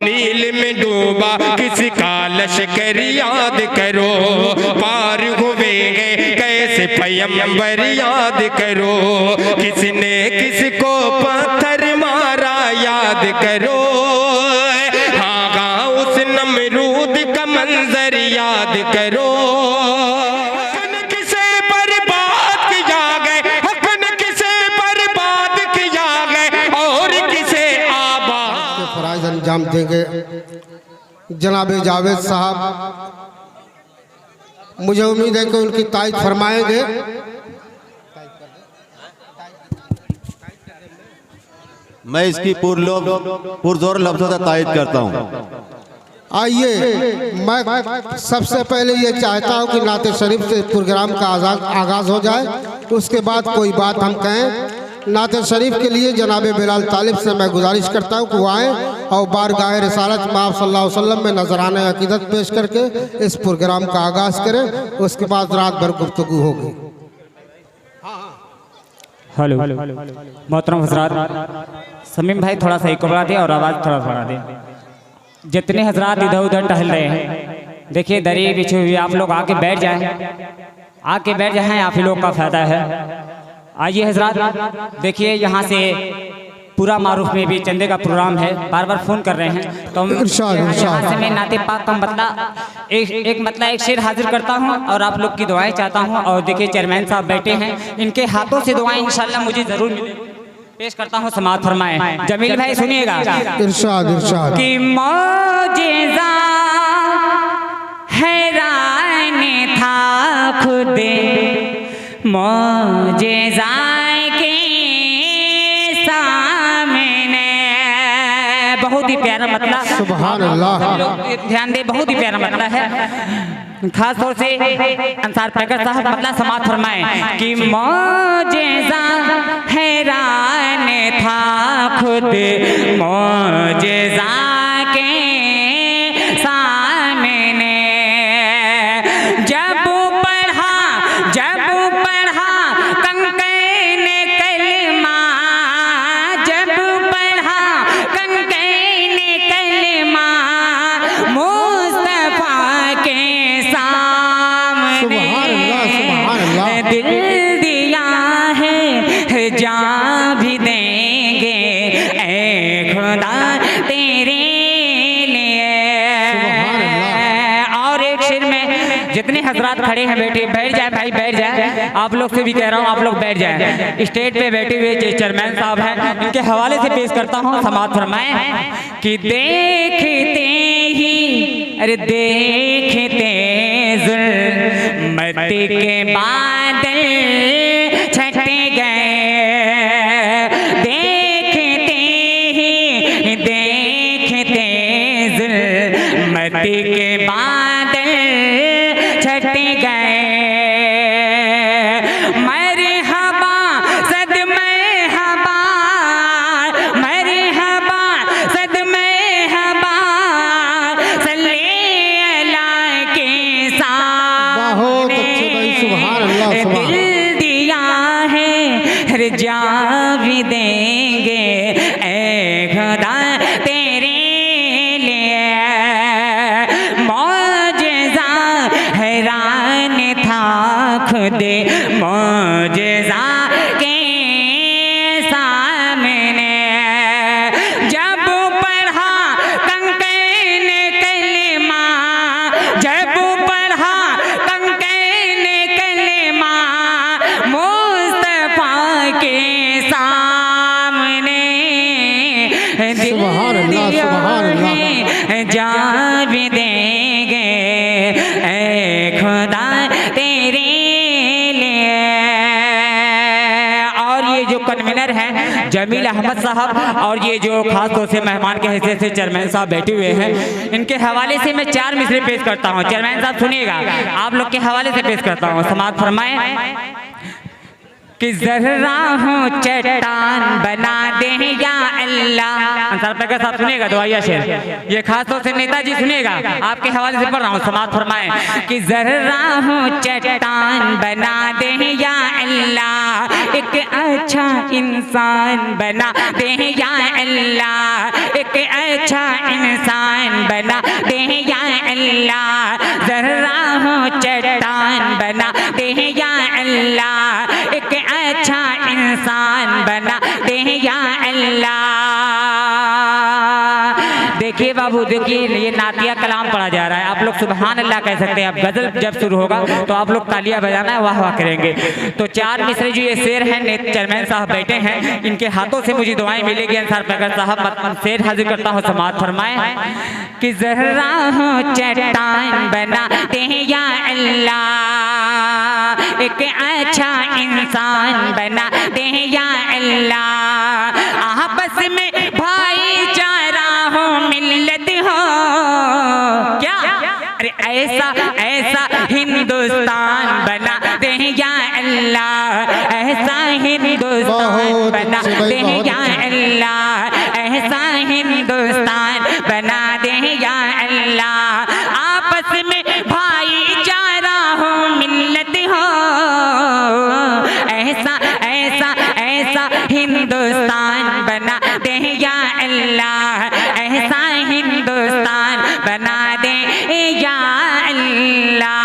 नील में डूबा किसका लश्कर याद करो, पार हुए गए कैसे पैगंबर याद करो, किसने किसको पत्थर मारा याद करो, हाँ उस नमरूद का मंजर याद करो। अंजाम देंगे जनाब जावेद साहब, मुझे उम्मीद है कि उनकी तायद फरमाएंगे। मैं इसकी पुरजोर लफ्ज़ों से तायद करता हूँ। आइए, मैं सबसे पहले ये चाहता हूँ कि नाते शरीफ से प्रोग्राम का आगाज़ हो जाए, उसके बाद कोई बात हम कहें। नाते शरीफ के लिए जनाब बिलाल तालिब से मैं गुजारिश करता हूँ कि वो आएँ और बारगाह रिसालत में आप सल्लल्लाहु अलैहि वसल्लम में नजराने अकीदत पेश करके इस प्रोग्राम का आगाज़ करें, उसके बाद रात भर गुफ्तगू होगी। हेलो मोहतरम हजरात, समीम भाई थोड़ा सा एक बढ़ा दे और आवाज़ थोड़ा बढ़ा दे। जितने हजरात इधर उधर टहल रहे हैं, देखिए दरी बिछी हुई, आप लोग आके बैठ जाएं, आके बैठ जाएं, आप ही लोग का फ़ायदा है। आइए हजरात, देखिए यहाँ से पूरा मारूफ में भी चंदे का प्रोग्राम है, बार बार फ़ोन कर रहे हैं, तो यहाँ से मैं नाते पाक का मतलब एक शेर हाजिर करता हूँ और आप लोग की दुआएं चाहता हूँ। और देखिए चेयरमैन साहब बैठे हैं, इनके हाथों से दुआएं इंशाल्लाह मुझे ज़रूर पेश करता हूँ, समाअत फरमाएं। जमील भाई सुनिएगा। इरशाद इरशाद कि मौजिज़ा हैरान था खुदे मौजिज़ा के सामने, बहुत ही प्यारा मतलब, सुभान अल्लाह, ध्यान दे, बहुत ही प्यारा मतलब है। खास तौर से अंसार पैकर साहब मतलब समाअत फरमाएं कि मौजिज़ा हैरान था खुद मौजिज़ा के सामने, जब पढ़ा कंकैन कलमा, जब पढ़ा कंकैन कलमा मुस्तफा के सामने, दिल दिया है जान भी देंगे ऐ खुदा तेरे लिए। और एक शेर में जितने हजरात खड़े हैं बैठ जाए भाई, बैठ जाए, आप लोग से भी कह रहा हूँ, आप लोग बैठ जाए। स्टेज पे बैठे हुए चेयरमैन साहब हैं, इनके हवाले से पेश करता हूँ, समाअत फरमाएं कि देखते ही, अरे देखते ज़ुल्मत के बादल छट गए, देखते ज़ुल्मत के बादल छट गए, मरहबा सद मरहबा, मरहबा सद मरहबा सल्ले अला के सामने, दिल दिया है जान भी देंगे ऐ खुदा तेरे लिए। मौजिज़ा हैरान था खुद मौजिज़ा के सामने, जब पढ़ा कंकैन कलमा, जब पढ़ा कंकैन कलमा मुस्तफा के सामने, दिल दिया है जान भी देंगे ऐ खुदा तेरे लिए। और ये जो कन्वीनर हैं जमील अहमद साहब, और ये जो खास तौर से मेहमान के हैसियत से चेयरमैन साहब बैठे हुए हैं, इनके हवाले से मैं 4 मिसरे पेश करता हूँ। चेयरमैन साहब सुनिएगा, आप लोग के हवाले से पेश करता हूँ, समाअत फरमाएं कि जर्रा हूँ चट्टान बना दे या अल्लाह। अंसार पैकर साहब सुनिएगा दुआया शेर, ये खास तौर से नेताजी सुनिएगा, आपके हवाले से पढ़ रहा हूँ, समाज फरमाएं कि जर्रा हूँ चट्टान बना दे या अल्लाह, एक अच्छा इंसान बना दे या अल्लाह, एक अच्छा इंसान बना दे या अल्लाह। जर्रा हूँ चट्टान बना दे या अल्लाह, एक अच्छा इंसान बना दे या अल्लाह। देखिए बाबू, देखिए ये नातिया कलाम पढ़ा जा रहा है, आप लोग सुभान अल्लाह कह सकते हैं। अब गजल जब शुरू होगा तो आप लोग तालियां बजाना है, वाह वाह करेंगे। तो 4 मिसरे जो ये शेर हैं, चेयरमैन साहब बैठे हैं, इनके हाथों से मुझे दुआएं मिलेगी। अंसार पैकर साहब शेर हाजिर करता हूँ, समाज फरमाए कि जर्रा हूँ चट्टान बना दे या अल्लाह, एक अच्छा इंसान बना दे या अल्लाह। आपस में भाईचारा हो, मिल्लत हो, क्या अरे ऐसा ऐसा हिंदुस्तान बना दे या अल्लाह, ऐसा हिंदुस्तान बना दे या अल्लाह, ऐसा हिंदुस्तान बना दे या अल्लाह। आपस में भाईचारा हो, मिल्लत हो, ऐसा ऐसा ऐसा हिंदुस्तान बना दे या अल्लाह, ऐसा हिंदुस्तान बना दे या अल्लाह।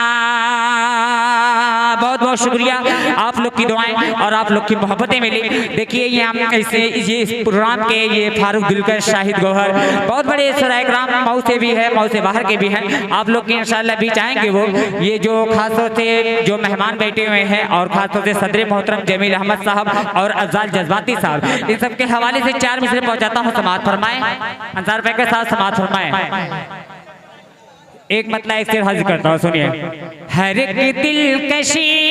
बहुत बहुत शुक्रिया, आप लोग की दुआएं और आप लोग की मोहब्बतें मिली। देखिए ये हम ऐसे ये इस प्रोग्राम के ये फारूक दिलकर, शाहिद गौहर, बहुत बड़े सरायग्राम मऊ से भी है, मऊ से बाहर के भी हैं, आप लोग की इंशाल्लाह भी चाहेंगे वो। ये जो खासतौर से जो मेहमान बैठे हुए हैं और खासतौर से सदर मोहतरम जमील अहमद साहब और अफजाल जज्बाती साहब, इन सब के हवाले से 4 मिसरे पहुंचाता हूँ, समाज फरमाएं। अंसार पैकर साहब समाज फरमाएं। एक मतलब एक शेर हाजिर करता हूँ, सुनिए। हर एक दिलकशी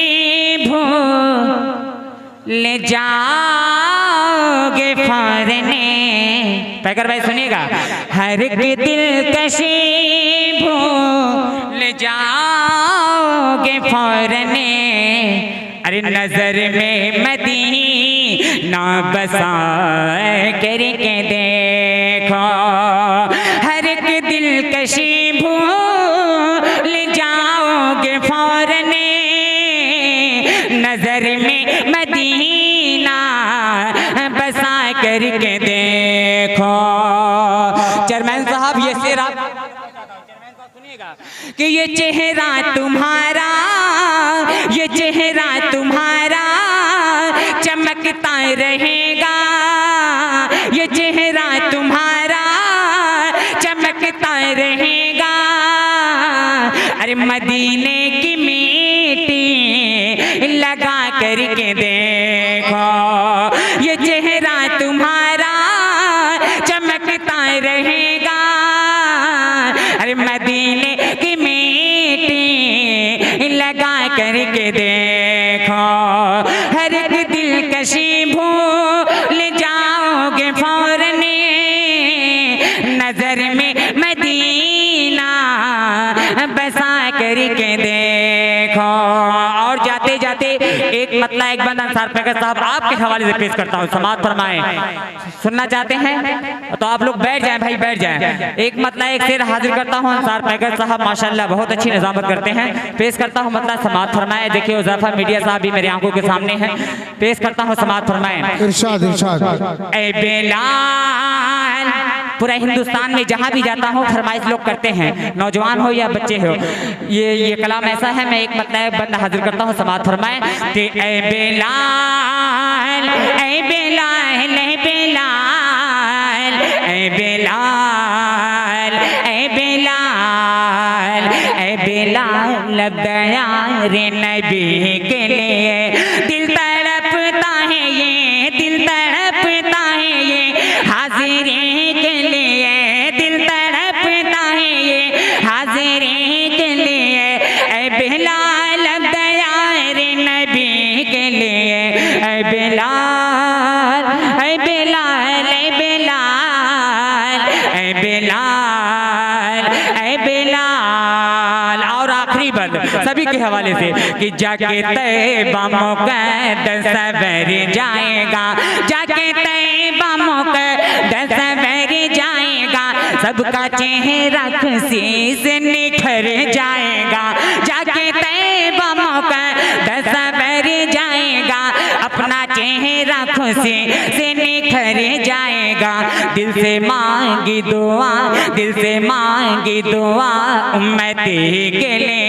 ले जाओगे फौरने, पैकर भाई सुनिएगा, हर एक दिलकशी ले जाओगे फौरने, अरे नजर में मदीना बसा करके देखो, हर एक दिलकशी भूल जाओगे फौरने, नजर में मदीना बसा करके देखो। चेयरमैन साहब ये शेर आप सुनिएगा कि ये चेहरा तुम्हारा, ये चेहरा तुम्हारा चमकता रहेगा, ये चेहरा तुम्हारा चमकता रहेगा, अरे मदीने की मिट्टी लगा करके देखो, ये चेहरा तुम्हारा चमकता रहेगा, अरे मदीने की मिट्टी लगा करके देखो, हर एक दिलकशी भूल जाओगे फौरने, नजर में मदीना बसा करके देखो। और जाते जाते एक मतलब एक बंद अंसार पैकर साहब आपके हवाले से पेश करता हूँ, समाज फरमाएं। सुनना चाहते हैं तो आप लोग बैठ जाएं भाई, बैठ जाएं। एक मतलब एक शेर हाजिर करता हूँ, अंसार पैकर साहब माशाल्लाह बहुत अच्छी निजामत करते हैं, पेश करता हूँ मतलब समाज फरमाएं। देखिए उज़ैफा मीडिया साहब भी मेरी आंखों के सामने हैं, पेश करता हूँ, समाज फरमाएं। इरशाद इरशाद। ऐ बेलाल, पूरा हिंदुस्तान में जहाँ भी जाता हूँ फरमाइश लोग करते हैं, नौजवान हो या बच्चे हो, ये कलाम ऐसा है। मैं एक मतलब बंद हाजिर करता हूँ, समाज फरमाएं कि ऐ बेलाल, ऐ बेलाल, ऐ बेलाल, ऐ बेलाल, ऐ बेलाल, ऐ बेलाल, रे नबी के लिए दिल तड़पता है, ये दिल तड़पता है, ये हाजिरी के लिए दिल तड़पता है, ये हाजिरी के लिए, ऐ बेलाल रे नबी के लिए, ऐ बेलाल, ऐ बेलाल, ऐ बेलाल, ऐ बेलाल, ऐ बेलाल। और आखिरी तकरीबन सभी के हवाले से कि जाके तैयबा मुक़द्दस सवेरे जाएगा, जाके तैयबा मुक़द्दस सवेरे जाएगा, सबका चेहरा खुशी से निखर जाएगा, जाके तैयबा मुक़द्दस सवेरे जाएगा, अपना चेहरा खुशी से निखर जाएगा। दिल से मांगी दुआ, दिल से मांगी दुआ उम्मती के लिए